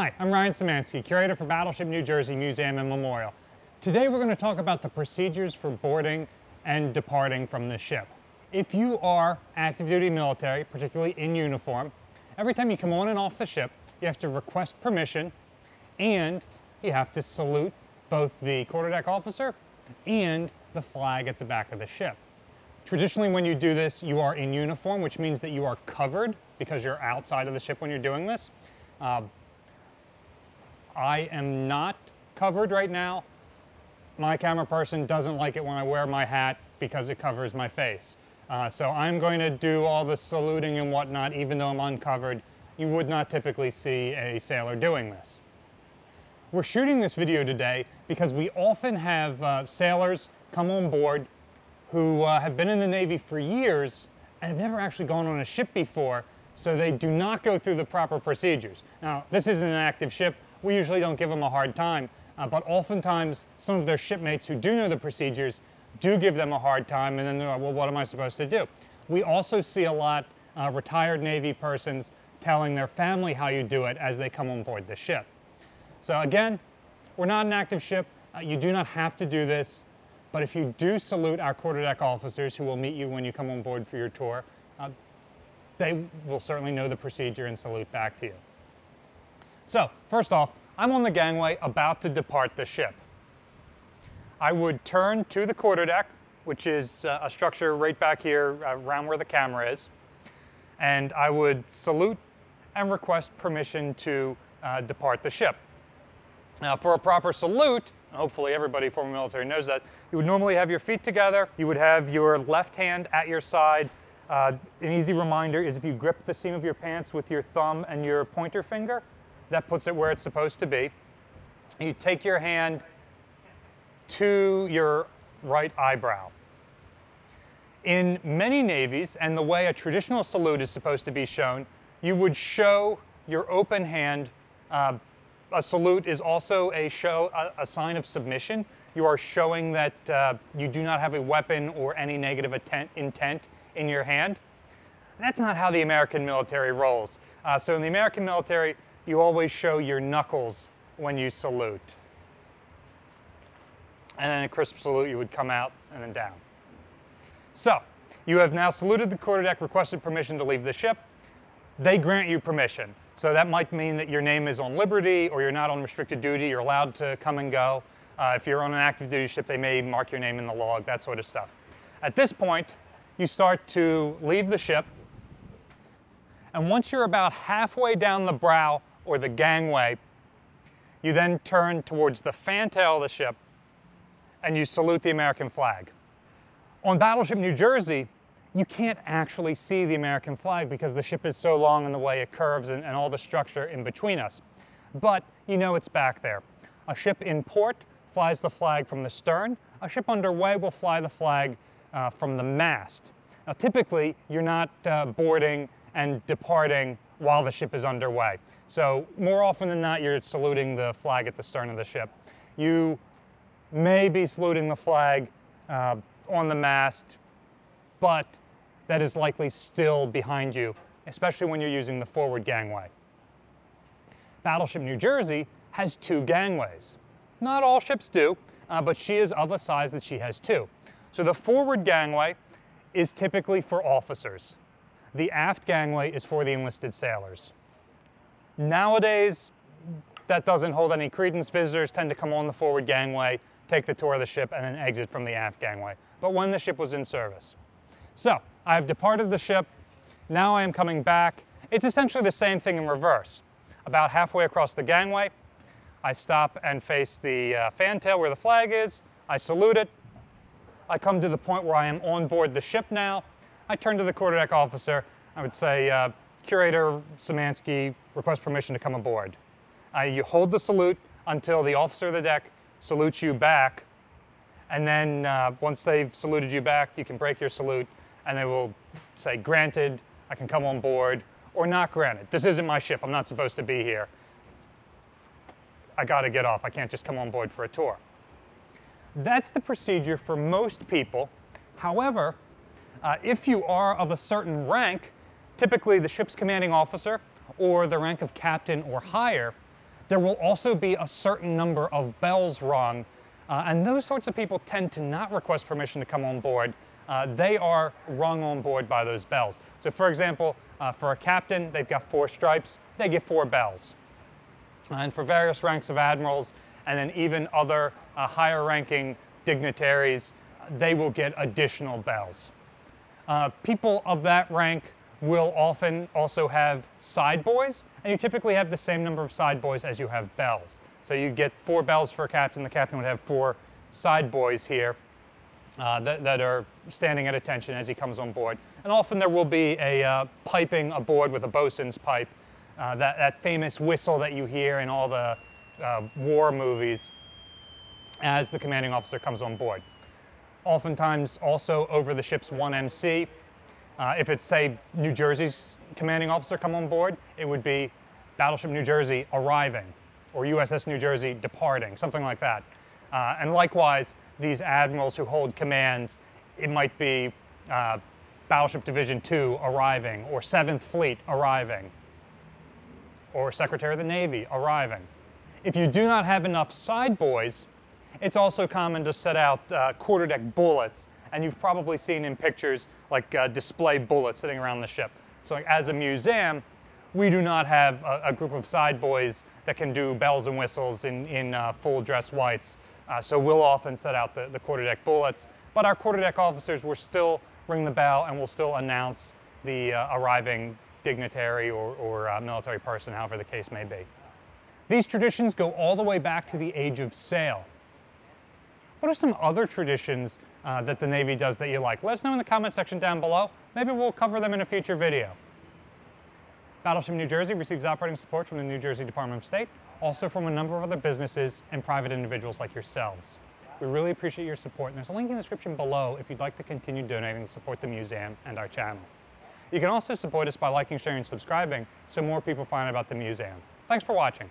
Hi, I'm Ryan Szymanski, curator for Battleship New Jersey Museum and Memorial. Today we're going to talk about the procedures for boarding and departing from the ship. If you are active duty military, particularly in uniform, every time you come on and off the ship, you have to request permission and you have to salute both the quarterdeck officer and the flag at the back of the ship. Traditionally, when you do this, you are in uniform, which means that you are covered because you're outside of the ship when you're doing this. I am not covered right now. My camera person doesn't like it when I wear my hat because it covers my face. So I'm going to do all the saluting and whatnot even though I'm uncovered. You would not typically see a sailor doing this. We're shooting this video today because we often have sailors come on board who have been in the Navy for years and have never actually gone on a ship before, so they do not go through the proper procedures. Now, this isn't an active ship. We usually don't give them a hard time, but oftentimes some of their shipmates who do know the procedures do give them a hard time, and then they're like, well, what am I supposed to do? We also see a lot retired Navy persons telling their family how you do it as they come on board the ship. So again, we're not an active ship. You do not have to do this, but if you do salute our quarterdeck officers who will meet you when you come on board for your tour, they will certainly know the procedure and salute back to you. So, first off, I'm on the gangway about to depart the ship. I would turn to the quarterdeck, which is a structure right back here around where the camera is, and I would salute and request permission to depart the ship. Now, for a proper salute, hopefully everybody former military knows that, you would normally have your feet together, you would have your left hand at your side. An easy reminder is if you grip the seam of your pants with your thumb and your pointer finger, that puts it where it's supposed to be. You take your hand to your right eyebrow. In many navies, and the way a traditional salute is supposed to be shown, you would show your open hand. A salute is also a sign of submission. You are showing that you do not have a weapon or any negative intent in your hand. That's not how the American military rolls. So in the American military, you always show your knuckles when you salute. And then a crisp salute, you would come out and then down. So, you have now saluted the quarterdeck, requested permission to leave the ship. They grant you permission. So that might mean that your name is on liberty or you're not on restricted duty, you're allowed to come and go. If you're on an active duty ship, they may mark your name in the log, that sort of stuff. At this point, you start to leave the ship. And once you're about halfway down the brow or the gangway, you then turn towards the fantail of the ship and you salute the American flag. On Battleship New Jersey, you can't actually see the American flag because the ship is so long in the way it curves and all the structure in between us. But you know it's back there. A ship in port flies the flag from the stern. A ship underway will fly the flag from the mast. Now typically, you're not boarding and departing while the ship is underway. So more often than not, you're saluting the flag at the stern of the ship. You may be saluting the flag on the mast, but that is likely still behind you, especially when you're using the forward gangway. Battleship New Jersey has two gangways. Not all ships do, but she is of a size that she has two. So the forward gangway is typically for officers. The aft gangway is for the enlisted sailors. Nowadays, that doesn't hold any credence. Visitors tend to come on the forward gangway, take the tour of the ship, and then exit from the aft gangway. But when the ship was in service. So, I have departed the ship. Now I am coming back. It's essentially the same thing in reverse. About halfway across the gangway, I stop and face the fantail where the flag is. I salute it. I come to the point where I am on board the ship now. I turn to the quarterdeck officer. I would say, Curator Szymanski, request permission to come aboard. You hold the salute until the officer of the deck salutes you back. And then once they've saluted you back, you can break your salute and they will say, granted, I can come on board, or not granted. This isn't my ship. I'm not supposed to be here. I got to get off. I can't just come on board for a tour. That's the procedure for most people. However, if you are of a certain rank, typically the ship's commanding officer or the rank of captain or higher, There will also be a certain number of bells rung, and those sorts of people tend to not request permission to come on board. They are rung on board by those bells. So for example, for a captain, they've got 4 stripes, they get 4 bells. And for various ranks of admirals, and then even other higher ranking dignitaries, they will get additional bells. People of that rank will often also have side boys, and you typically have the same number of side boys as you have bells. So you get 4 bells for a captain, the captain would have 4 side boys here that are standing at attention as he comes on board. And often there will be a piping aboard with a bosun's pipe, that famous whistle that you hear in all the war movies as the commanding officer comes on board. Oftentimes also over the ship's 1MC, if it's, say, New Jersey's commanding officer come on board, it would be Battleship New Jersey arriving, or USS New Jersey departing, something like that. And likewise, these admirals who hold commands, it might be Battleship Division 2 arriving, or 7th Fleet arriving, or Secretary of the Navy arriving. If you do not have enough side boys, it's also common to set out quarterdeck bullets, and you've probably seen in pictures like display bullets sitting around the ship. So like, as a museum, we do not have a group of side boys that can do bells and whistles in full dress whites. So we'll often set out the quarterdeck bullets, but our quarterdeck officers will still ring the bell and will still announce the arriving dignitary or military person, however the case may be. These traditions go all the way back to the age of sail. What are some other traditions that the Navy does that you like? Let us know in the comment section down below. Maybe we'll cover them in a future video. Battleship New Jersey receives operating support from the New Jersey Department of State, also from a number of other businesses and private individuals like yourselves. We really appreciate your support, and there's a link in the description below if you'd like to continue donating to support the museum and our channel. You can also support us by liking, sharing, and subscribing so more people find out about the museum. Thanks for watching.